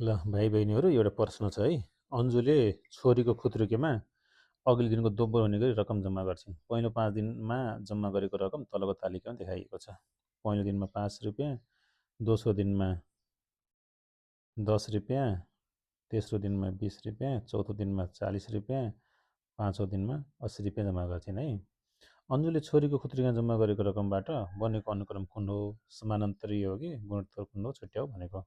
ल भाइ बहिनीहरू एउटा प्रश्न छ है। अन्जुले छोरीको खुत्रुकेमा अघिल्लो दिनको दोब्बर हुने गरी रकम जम्मा गर्छिन्। पहिलो 5 दिनमा जम्मा गरेको रकम तलको तालिकामा देखाइएको छ। पहिलो दिनमा 5 रुपियाँ, दोस्रो दिनमा 10 रुपियाँ, तेस्रो दिनमा 20 रुपियाँ, चौथो दिनमा 40 रुपियाँ, पाँचौँ दिनमा 80 रुपियाँ जम्मा गर्छिन् है। अन्जुले छोरीको खुत्रुकेमा जम्मा गरेको रकमबाट बनेको अनुक्रम कुन हो? समानान्तरीय हो कि गुणोत्तर कुन हो? छुट्याऊ भनेको।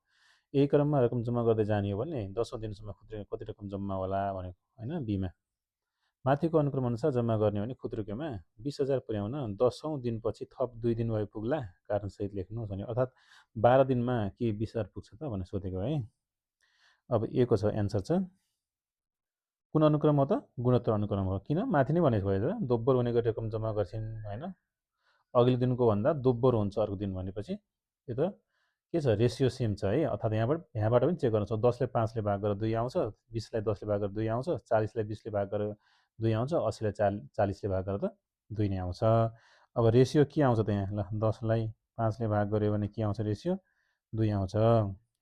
यही क्रममा रकम जम्मा गर्दै जाने हो भने 10औं दिनसम्म खुत्रुकेमा कति रकम जम्मा होला भनेको होइन बीमा। माथिको अनुक्रम अनुसार जम्मा गर्ने हो भने खुत्रुकेमा 20,000 पुर्याउन 10औं दिनपछि थप 2 दिन भए पुग्ला, कारणसहित लेख्नुहोस् भने। अर्थात् 12 दिनमा के 20,000 पुग्छ त भनेर सोधेको है। अब ए को छ एन्सर छ कुन अनुक्रम हो त? गुणोत्तर अनुक्रम हो। किन? माथि नै भनेको भयो त, दोब्बर हुने गरी रकम जम्मा गर्छिन् होइन। अघिल्लो दिनको भन्दा दोब्बर हुन्छ अर्को दिन भनेपछि यो त के छ? रेसियो सेम छ है। अर्थात् यहाँबाट पनि चेक गर्न सक्छौँ। 10ले 5ले भाग गरेर 2 आउँछ, 20लाई 10ले भाग गरेर 2 आउँछ, 40लाई 20ले भाग गरेर 2 आउँछ, 80लाई 40ले भाग गरेर त 2 नै आउँछ। अब रेसियो के आउँछ त यहाँ? ल 10लाई 5ले भाग गऱ्यो भने के आउँछ रेसियो? 2 आउँछ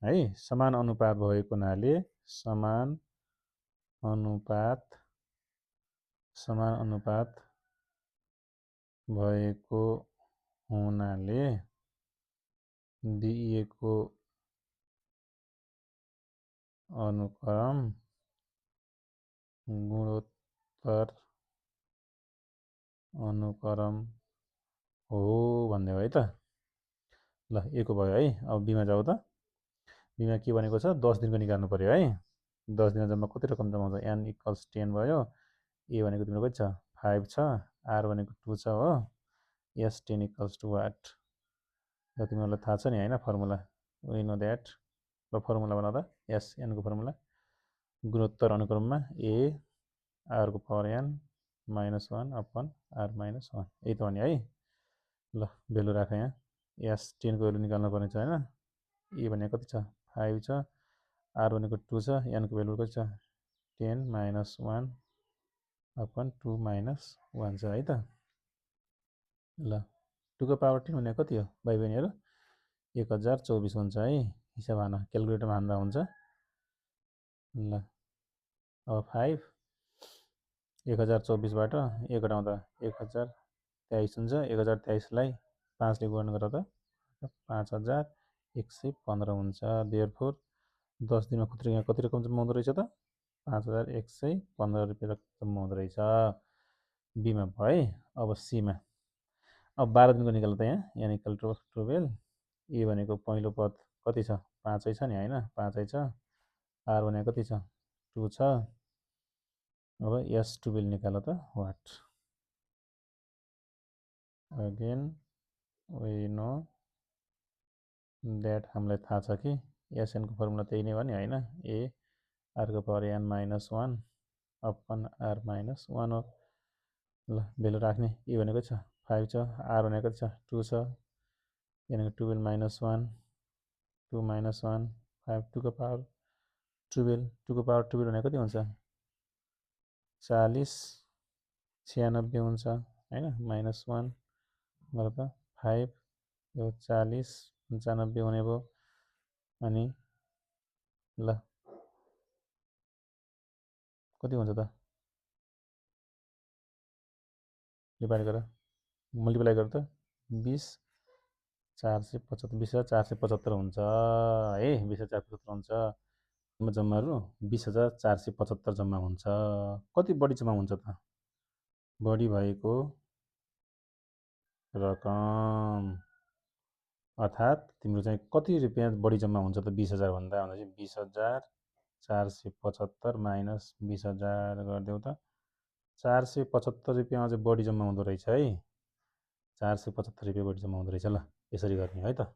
है। समान अनुपात भएको हुनाले समान अनुपात भएको हुनाले दिइएको अनुक्रम गुणोत्तर अनुक्रम हो भन्ने हो है त। ल ए को भयो है। अब बीमा जाऊ त। बीमा के भनेको छ? 10 दिनको निकाल्नु पर्यो है। 10 दिनमा जम्मा कति रकम जम्मा हुन्छ? n = 10 भयो। ए भनेको तिम्रो कति छ? 5 छ। आर भनेको 2 छ हो। s 10 = what? र तिमीहरूलाई थाहा छ नि होइन फर्मुला? We know that. ल फर्मुला बना त। एस एनको फर्मुला गुणोत्तर अनुक्रममा ए आरको पावर n -1 अपन r - 1 यही त हो नि है। ल भेल्यु राख यहाँ। एस 10 को भेल्यु निकाल्नु पर्ने छ होइन। ए भनेको कति छ? 5 छ। आर भनेको 2 छ। एनको भेल्यु कति छ? 10 - 1 अपन 2 - 1 छ है त। ल 2 को पावर 10 भनेको कति हो भाइ बहिनीहरू? 1024 हुन्छ है। हिसाब हान, क्यालकुलेटरमा हान्दा हुन्छ। ल अब 5 1024बाट 1 घटाउँदा 1023 हुन्छ। 1023लाई 5ले गुणन गरेर त 5115 हुन्छ। देयरफोर 10 दिनमा खुत्रुकेमा कति रकम जम्मा हुँदो रहेछ त? 5115 रुपियाँ रकम जम्मा हुँदो रहेछ। बीमा भयो है। अब सीमा। अब 12 दिनको निकाल्नु त यहाँ n = 12। ए भनेको पहिलो पद कति छ? 5 छ नि होइन। 5 छ। आर भनेको कति छ? 2 छ। अब s 12 निकाल त। What again we know that, हामीलाई थाहा छ कि एसएनको फर्मुला त्यही नै हो नि होइन। ए आरको पावर n - 1 अपन r - 1 हो। ल भेल्यु राख्ने। ए भनेको छ 5 छ। आर भनेको कति छ? 2 छ। भनेको 12 - 1 2 - 1 5 2 को पावर 12 2 को पावर 12 भनेको कति हुन्छ? 40 96 हुन्छ होइन। -1 गरेर त 5 यो 40 95 हुने भयो। अनि ल कति हुन्छ त? डिभाइड गर, मल्टिप्लाई गर त। 20 475 20,475 हुन्छ है। 20,475 हुन्छ। जम्मा रु 20,475 जम्मा हुन्छ। कति बढी जम्मा हुन्छ त? बढी भएको रकम अर्थात् तिम्रो चाहिँ कति रुपियाँ बढी जम्मा हुन्छ त 20,000 भन्दा? भनेपछि 20,475 माइनस 20,000 गरिदेऊ त। 475 रुपियाँ अझै बढी जम्मा हुँदो रहेछ है। 475 रुपियाँ बढी जम्मा हुँदो रहेछ। ल यसरी गर्ने है त।